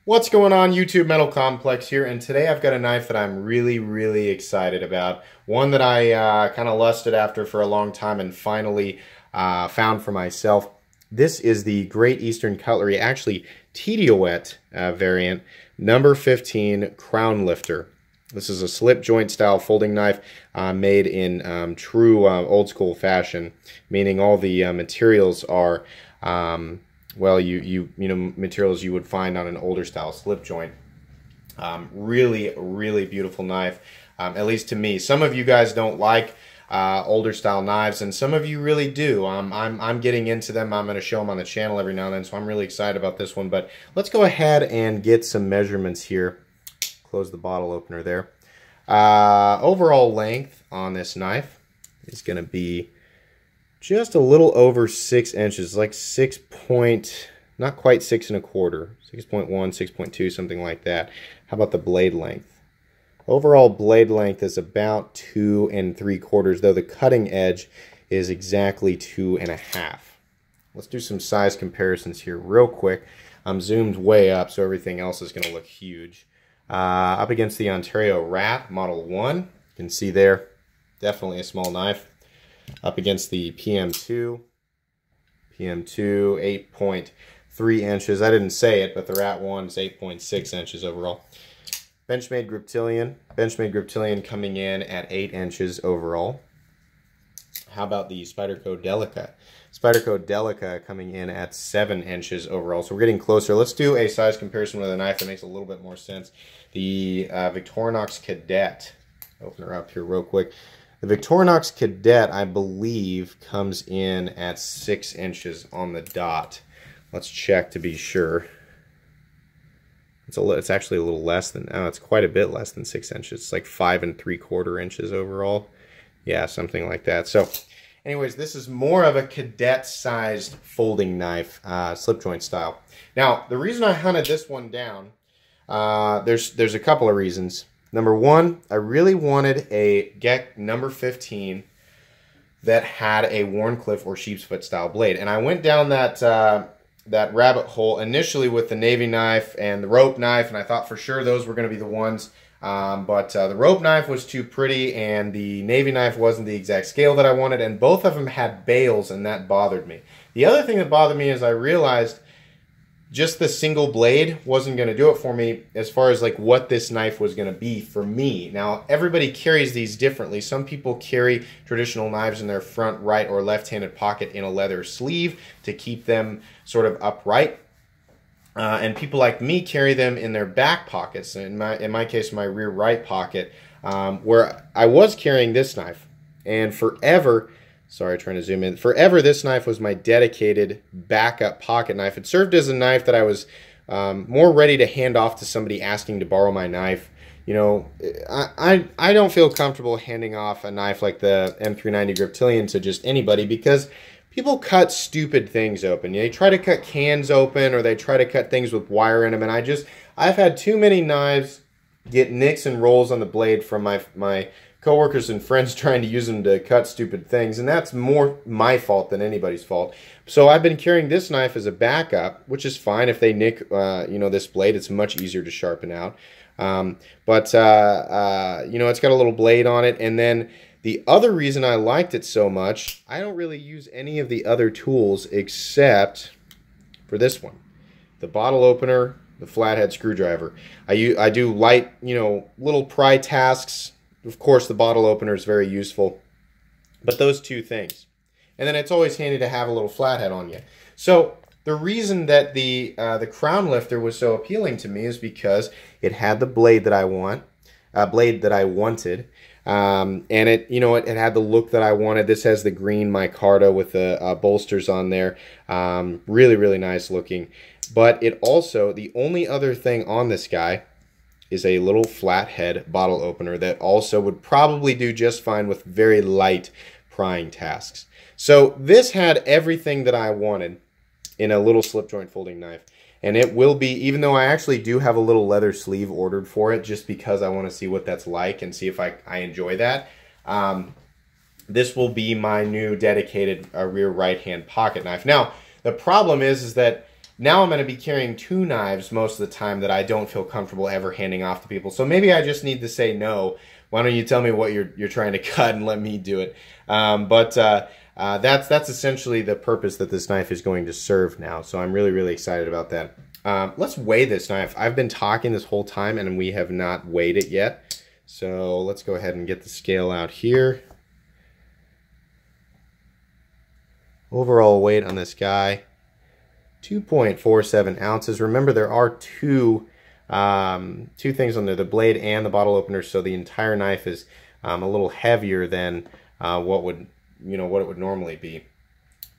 What's going on, YouTube? Metal Complex here, and today I've got a knife that I'm really excited about. One that I kind of lusted after for a long time and finally found for myself. This is the Great Eastern Cutlery, actually TDOET variant, number 15 Crown Lifter. This is a slip joint style folding knife made in true old school fashion, meaning all the materials are well, you know, materials you would find on an older style slip joint. Really beautiful knife, at least to me. Some of you guys don't like older style knives, and some of you really do. I'm getting into them. I'm going to show them on the channel every now and then, so I'm really excited about this one. But let's go ahead and get some measurements here. Close the bottle opener there. Overall length on this knife is going to be just a little over 6 inches, like 6 point, not quite 6 1/4, 6.1, 6.2, something like that. How about the blade length? Overall blade length is about 2 3/4, though the cutting edge is exactly 2 1/2. Let's do some size comparisons here real quick. I'm zoomed way up, so everything else is going to look huge. Up against the Ontario Rat Model 1, you can see there, definitely a small knife. Up against the PM2, 8.3 inches. I didn't say it, but the Rat 1 is 8.6 inches overall. Benchmade Griptilian coming in at 8 inches overall. How about the Spyderco Delica? Spyderco Delica coming in at 7 inches overall. So we're getting closer. Let's do a size comparison with a knife that makes a little bit more sense. The Victorinox Cadet. Open her up here real quick. The Victorinox Cadet, I believe, comes in at 6 inches on the dot. Let's check to be sure. It's actually a little less than, it's quite a bit less than 6 inches. It's like 5 3/4 inches overall. Yeah, something like that. So, anyways, this is more of a cadet-sized folding knife, slip joint style. Now, the reason I hunted this one down, there's a couple of reasons. Number one, I really wanted a Geck number 15 that had a Wharncliffe or sheep's foot style blade. And I went down that rabbit hole initially with the Navy knife and the rope knife, and I thought for sure those were going to be the ones. But the rope knife was too pretty, and the Navy knife wasn't the exact scale that I wanted, and both of them had bails, and that bothered me. The other thing that bothered me is I realized just the single blade wasn't going to do it for me as far as like what this knife was going to be for me. Now, everybody carries these differently. Some people carry traditional knives in their front right or left-handed pocket in a leather sleeve to keep them sort of upright. And people like me carry them in their back pockets. In my case, my rear right pocket, where I was carrying this knife. And forever, sorry, trying to zoom in. Forever, this knife was my dedicated backup pocket knife. It served as a knife that I was more ready to hand off to somebody asking to borrow my knife. You know, I don't feel comfortable handing off a knife like the M390 Griptilian to just anybody because people cut stupid things open. They try to cut cans open, or they try to cut things with wire in them, and I've had too many knives get nicks and rolls on the blade from my coworkers and friends trying to use them to cut stupid things, and that's more my fault than anybody's fault. So I've been carrying this knife as a backup, which is fine. If they nick, you know, this blade, it's much easier to sharpen out. You know, it's got a little blade on it, and then the other reason I liked it so much, I don't really use any of the other tools except for this one, the bottle opener, the flathead screwdriver. I do light, you know, little pry tasks. Of course, the bottle opener is very useful, but those two things. And then it's always handy to have a little flathead on you. So the reason that the Crown Lifter was so appealing to me is because it had the blade that I wanted, and it, you know, it had the look that I wanted. This has the green micarta with the bolsters on there. Really nice looking. But it also, the only other thing on this guy is a little flathead bottle opener that also would probably do just fine with very light prying tasks. So this had everything that I wanted in a little slip joint folding knife. And it will be, even though I actually do have a little leather sleeve ordered for it just because I want to see what that's like and see if I enjoy that, this will be my new dedicated rear right-hand pocket knife. Now, the problem is that Now I'm going to be carrying 2 knives most of the time that I don't feel comfortable ever handing off to people. So maybe I just need to say no. Why don't you tell me what you're trying to cut and let me do it? That's essentially the purpose that this knife is going to serve now. So I'm really, really excited about that. Let's weigh this knife. I've been talking this whole time and we have not weighed it yet. So let's go ahead and get the scale out here. Overall weight on this guy, 2.47 ounces. Remember, there are two things on there, the blade and the bottle opener, so the entire knife is a little heavier than what it would normally be.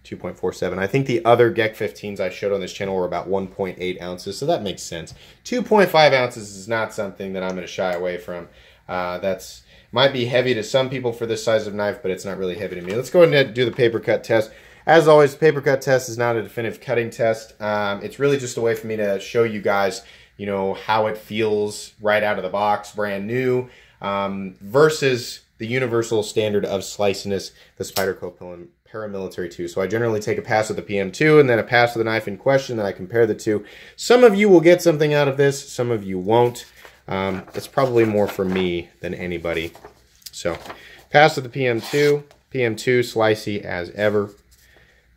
2.47. I think the other GEC 15s I showed on this channel were about 1.8 ounces, so that makes sense. 2.5 ounces is not something that I'm going to shy away from. That's might be heavy to some people for this size of knife, but it's not really heavy to me. Let's go ahead and do the paper cut test. As always, the paper cut test is not a definitive cutting test. It's really just a way for me to show you guys, how it feels right out of the box, brand new, versus the universal standard of sliciness, the Spyderco Paramilitary 2. So I generally take a pass with the PM2 and then a pass with the knife in question, then I compare the two. Some of you will get something out of this, some of you won't. It's probably more for me than anybody. So pass with the PM2, slicey as ever.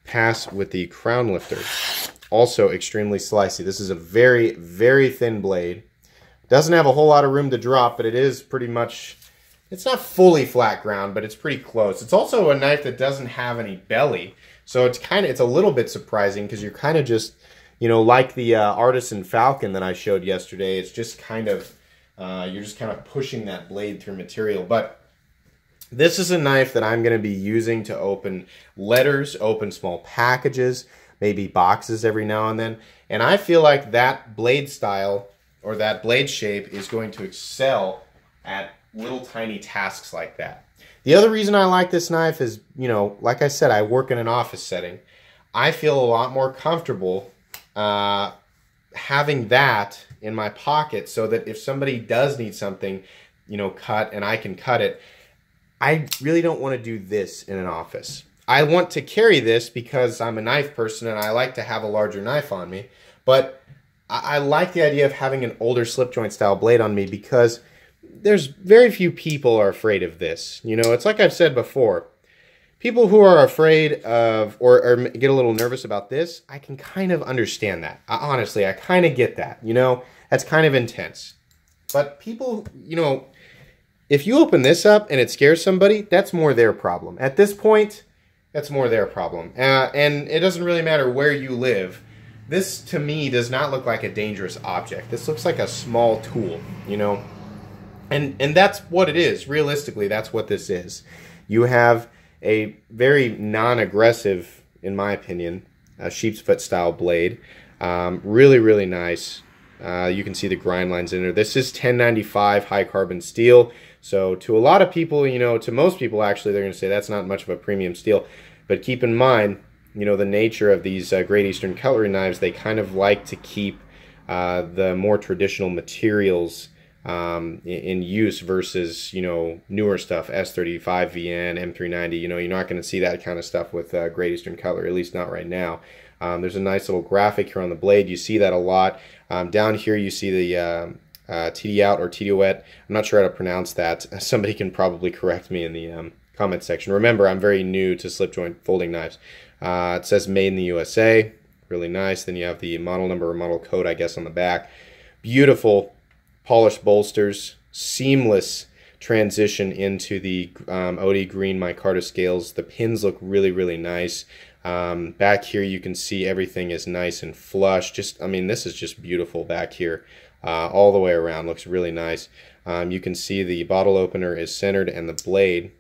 Pass with the Crown Lifter, also extremely slicey. This is a very, very thin blade. Doesn't have a whole lot of room to drop, but it is pretty much, it's not fully flat ground, but it's pretty close. It's also a knife that doesn't have any belly, so it's a little bit surprising because you're kind of just, like the Artisan Falcon that I showed yesterday. It's just kind of, you're just kind of pushing that blade through material, but this is a knife that I'm going to be using to open letters, open small packages, maybe boxes every now and then. And I feel like that blade style or that blade shape is going to excel at little tiny tasks like that. The other reason I like this knife is, like I said, I work in an office setting. I feel a lot more comfortable having that in my pocket so that if somebody does need something, cut and I can cut it, I really don't want to do this in an office. I want to carry this because I'm a knife person and I like to have a larger knife on me. But I like the idea of having an older slip joint style blade on me because there's very few people are afraid of this. It's like I've said before. People who are afraid of or get a little nervous about this, I can kind of understand that. Honestly, I kind of get that. That's kind of intense. But people, if you open this up and it scares somebody, that's more their problem. At this point, that's more their problem. And it doesn't really matter where you live. This, to me, does not look like a dangerous object. This looks like a small tool, And that's what it is. Realistically, that's what this is. You have a very non-aggressive, in my opinion, sheep's foot style blade. Really, really nice. You can see the grind lines in there. This is 1095 high carbon steel. So to a lot of people, to most people actually, they're going to say that's not much of a premium steel. But keep in mind, the nature of these Great Eastern cutlery knives, they kind of like to keep the more traditional materials in use versus, newer stuff, S35 VN, M390. You're not going to see that kind of stuff with Great Eastern cutlery, at least not right now. There's a nice little graphic here on the blade. You see that a lot. Down here you see the TD out or TD wet. I'm not sure how to pronounce that. Somebody can probably correct me in the comment section. Remember, I'm very new to slip joint folding knives. It says made in the USA. Really nice. Then you have the model number or model code, I guess, on the back. Beautiful polished bolsters. Seamless transition into the OD green micarta scales. The pins look really, really nice. Back here you can see everything is nice and flush. This is just beautiful back here. All the way around, looks really nice. You can see the bottle opener is centered and the blade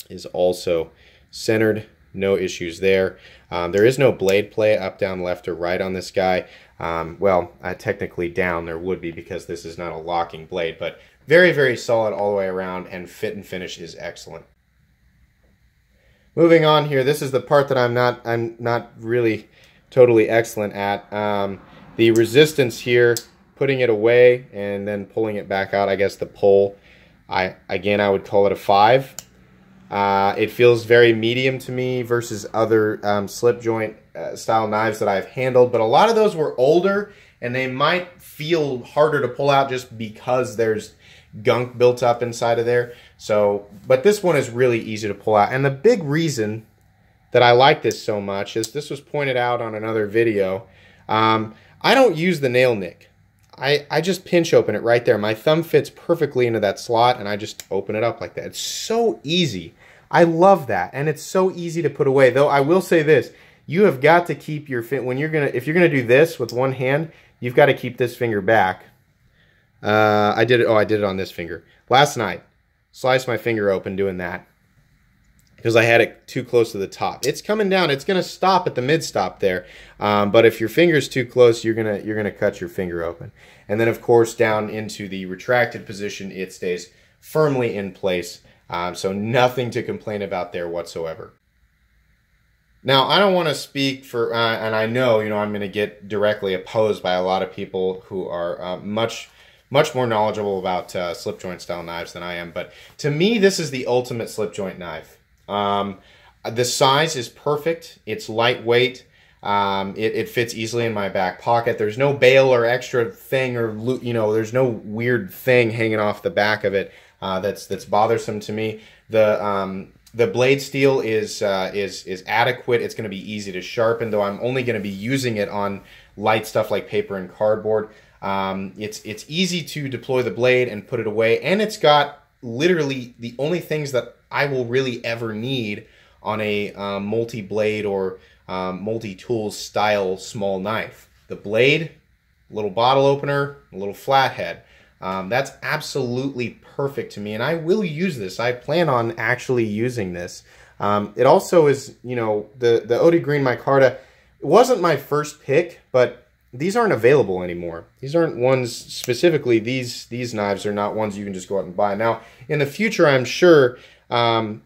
is also centered. No issues there. There is no blade play up, down, left, or right on this guy. Technically down there would be because this is not a locking blade, but very, very solid all the way around, and fit and finish is excellent. Moving on here, this is the part that I'm not really totally excellent at. The resistance here, putting it away and then pulling it back out, I guess the pull, I would call it a 5. It feels very medium to me versus other slip joint style knives that I've handled, but a lot of those were older and they might feel harder to pull out just because there's gunk built up inside of there. So, but this one is really easy to pull out. And the big reason that I like this so much is this was pointed out on another video. I don't use the nail nick. I just pinch open it right there. My thumb fits perfectly into that slot and I just open it up like that. It's so easy. I love that. And it's so easy to put away. Though I will say this, you have got to keep your when you're gonna, if you're gonna do this with one hand, you've got to keep this finger back. I did it on this finger. Last night, sliced my finger open doing that because I had it too close to the top. It's coming down. It's going to stop at the mid-stop there. But if your finger's too close, you're gonna cut your finger open. And then, of course, down into the retracted position, it stays firmly in place. So nothing to complain about there whatsoever. Now, I don't want to speak for, and I know, I'm going to get directly opposed by a lot of people who are much more knowledgeable about slip joint style knives than I am. But to me, this is the ultimate slip joint knife. The size is perfect. It's lightweight. It fits easily in my back pocket. There's no bail or extra thing, or there's no weird thing hanging off the back of it that's bothersome to me. The blade steel is adequate. It's going to be easy to sharpen, though I'm only going to be using it on light stuff like paper and cardboard. It's easy to deploy the blade and put it away, and it's got literally the only things that I will really ever need on a multi-blade or multi-tools style small knife. The blade, a little bottle opener, a little flathead. That's absolutely perfect to me, and I will use this. I plan on actually using this. It also is, the Eau de Green micarta. It wasn't my first pick, but these aren't available anymore. These aren't ones specifically. These knives are not ones you can just go out and buy. Now, in the future, I'm sure TD-O-Wet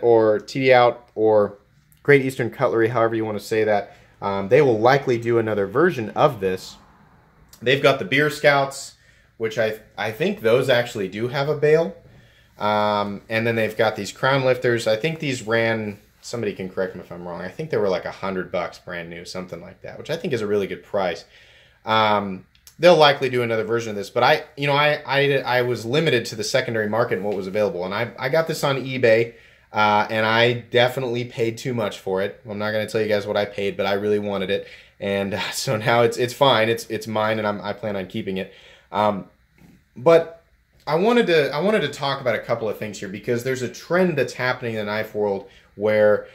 or TD-Out or Great Eastern Cutlery, however you want to say that, they will likely do another version of this. They've got the Beer Scouts, which I think those actually do have a bail. And then they've got these crown lifters. I think these ran, somebody can correct me if I'm wrong, I think they were like $100 brand new, something like that, which I think is a really good price. They'll likely do another version of this, but I was limited to the secondary market and what was available. And I got this on eBay, and I definitely paid too much for it. I'm not going to tell you guys what I paid, but I really wanted it. And so now it's fine. It's mine, and I plan on keeping it. But I wanted to talk about a couple of things here, because there's a trend that's happening in the knife world where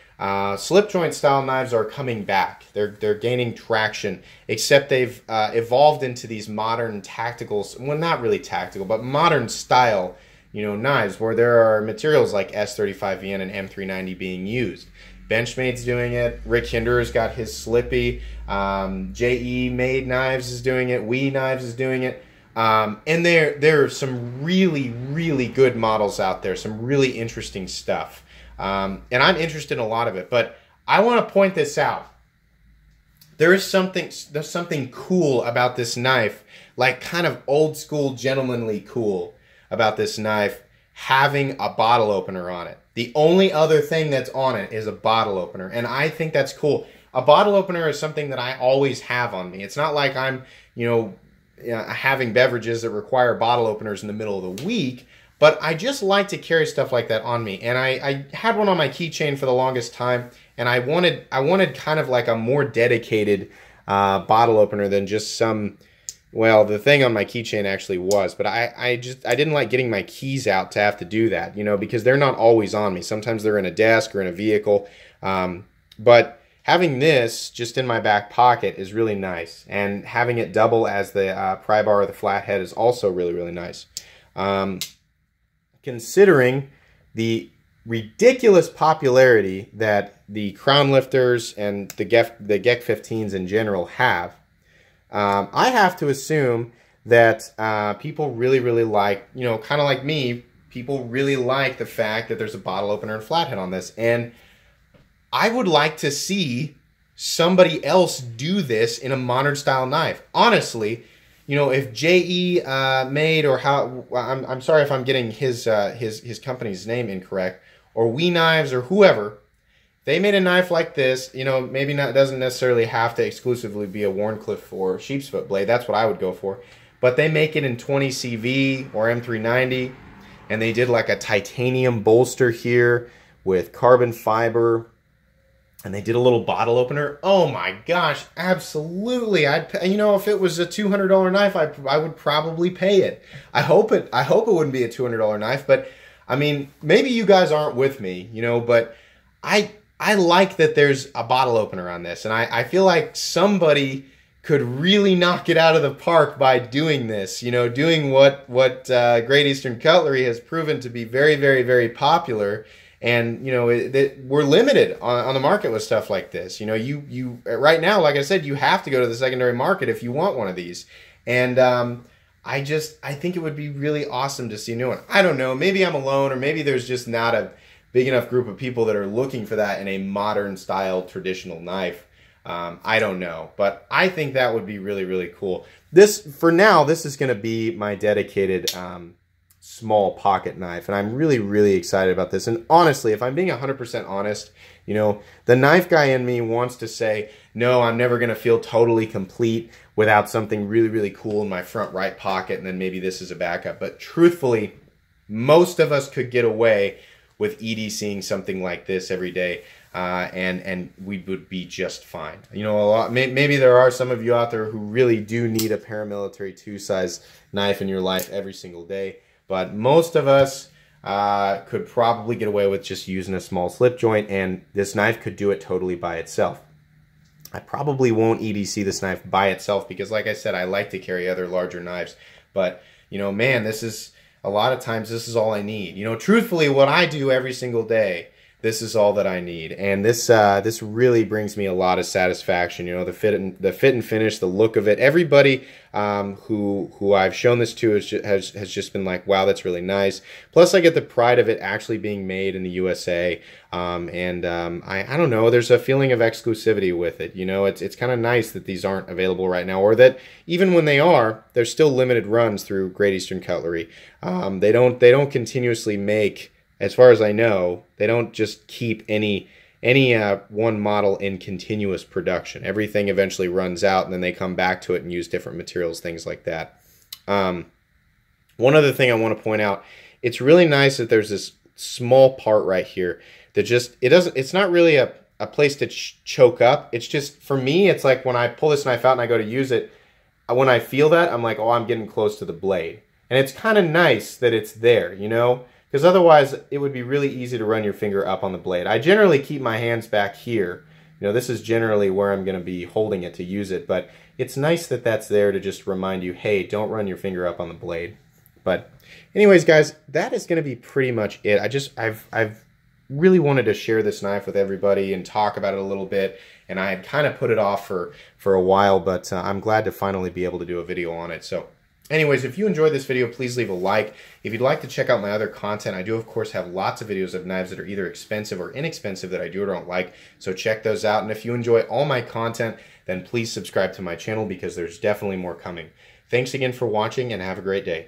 slip joint style knives are coming back. They're gaining traction, except they've evolved into these modern tactical, well, not really tactical, but modern style, knives where there are materials like S35VN and M390 being used. Benchmade's doing it. Rick Hinderer's got his Slippy. JE Made Knives is doing it. We Knives is doing it. And there are some really, really good models out there. Some really interesting stuff. And I'm interested in a lot of it. But I want to point this out. There's something cool about this knife, like kind of old school, gentlemanly cool about this knife having a bottle opener on it. The only other thing that's on it is a bottle opener, and I think that's cool. A bottle opener is something that I always have on me. It's not like I'm, having beverages that require bottle openers in the middle of the week, but I just like to carry stuff like that on me. And I had one on my keychain for the longest time, and I wanted kind of like a more dedicated bottle opener than just some. Well, the thing on my keychain actually was, but I didn't like getting my keys out to have to do that, because they're not always on me. Sometimes they're in a desk or in a vehicle. But having this just in my back pocket is really nice. And having it double as the pry bar or the flathead is also really, really nice. Considering the ridiculous popularity that the crown lifters and the GEC 15s in general have, I have to assume that people really, really like, kind of like me, people really like the fact that there's a bottle opener and flathead on this. And I would like to see somebody else do this in a modern style knife. Honestly, you know, if JE made, or how, I'm sorry if I'm getting his company's name incorrect, or We Knives, or whoever, they made a knife like this, you know, maybe not, doesn't necessarily have to exclusively be a Wharncliffe or sheepsfoot blade. That's what I would go for. But they make it in 20 CV or M390, and they did like a titanium bolster here with carbon fiber, and they did a little bottle opener. Oh my gosh, absolutely. You know, if it was a $200 knife, I would probably pay it. I hope it wouldn't be a $200 knife, but I mean, maybe you guys aren't with me, you know, but I like that there's a bottle opener on this, and I feel like somebody could really knock it out of the park by doing this, you know, doing what Great Eastern Cutlery has proven to be very, very, very popular. And, you know, we're limited on the market with stuff like this. You know, you right now, like I said, you have to go to the secondary market if you want one of these. And I think it would be really awesome to see a new one. I don't know, maybe I'm alone, or maybe there's just not a big enough group of people that are looking for that in a modern style traditional knife. I don't know, but I think that would be really, really cool. For now, this is going to be my dedicated small pocket knife, and I'm really, really excited about this. And honestly, if I'm being 100% honest, you know, the knife guy in me wants to say, no, I'm never going to feel totally complete without something really, really cool in my front right pocket, and then maybe this is a backup. But truthfully, most of us could get away with EDCing something like this every day, and we would be just fine. You know, maybe there are some of you out there who really do need a paramilitary 2-size knife in your life every single day, but most of us could probably get away with just using a small slip joint, and this knife could do it totally by itself. I probably won't EDC this knife by itself because, like I said, I like to carry other larger knives, but, you know, man, a lot of times this is all I need. You know, truthfully, what I do every single day, this is all that I need. And this really brings me a lot of satisfaction. You know, the fit and finish, the look of it. Everybody who I've shown this to has just been like, wow, that's really nice. Plus, I get the pride of it actually being made in the USA. I don't know, there's a feeling of exclusivity with it. You know, it's kind of nice that these aren't available right now, or that even when they are, there's still limited runs through Great Eastern Cutlery. They don't continuously make, as far as I know, they don't just keep any one model in continuous production. Everything eventually runs out, and then they come back to it and use different materials, things like that. One other thing I want to point out, it's really nice that there's this small part right here that it's not really a place to choke up. It's just, for me, it's like when I pull this knife out and I go to use it, when I feel that, I'm like, oh, I'm getting close to the blade. And it's kind of nice that it's there, you know? Because otherwise, it would be really easy to run your finger up on the blade. I generally keep my hands back here. You know, this is generally where I'm going to be holding it to use it. But it's nice that that's there to just remind you, hey, don't run your finger up on the blade. But anyways, guys, that is going to be pretty much it. I've really wanted to share this knife with everybody and talk about it a little bit. And I had kind of put it off for a while, but I'm glad to finally be able to do a video on it. So anyways, if you enjoyed this video, please leave a like. If you'd like to check out my other content, I do, of course, have lots of videos of knives that are either expensive or inexpensive that I do or don't like, so check those out. And if you enjoy all my content, then please subscribe to my channel because there's definitely more coming. Thanks again for watching, and have a great day.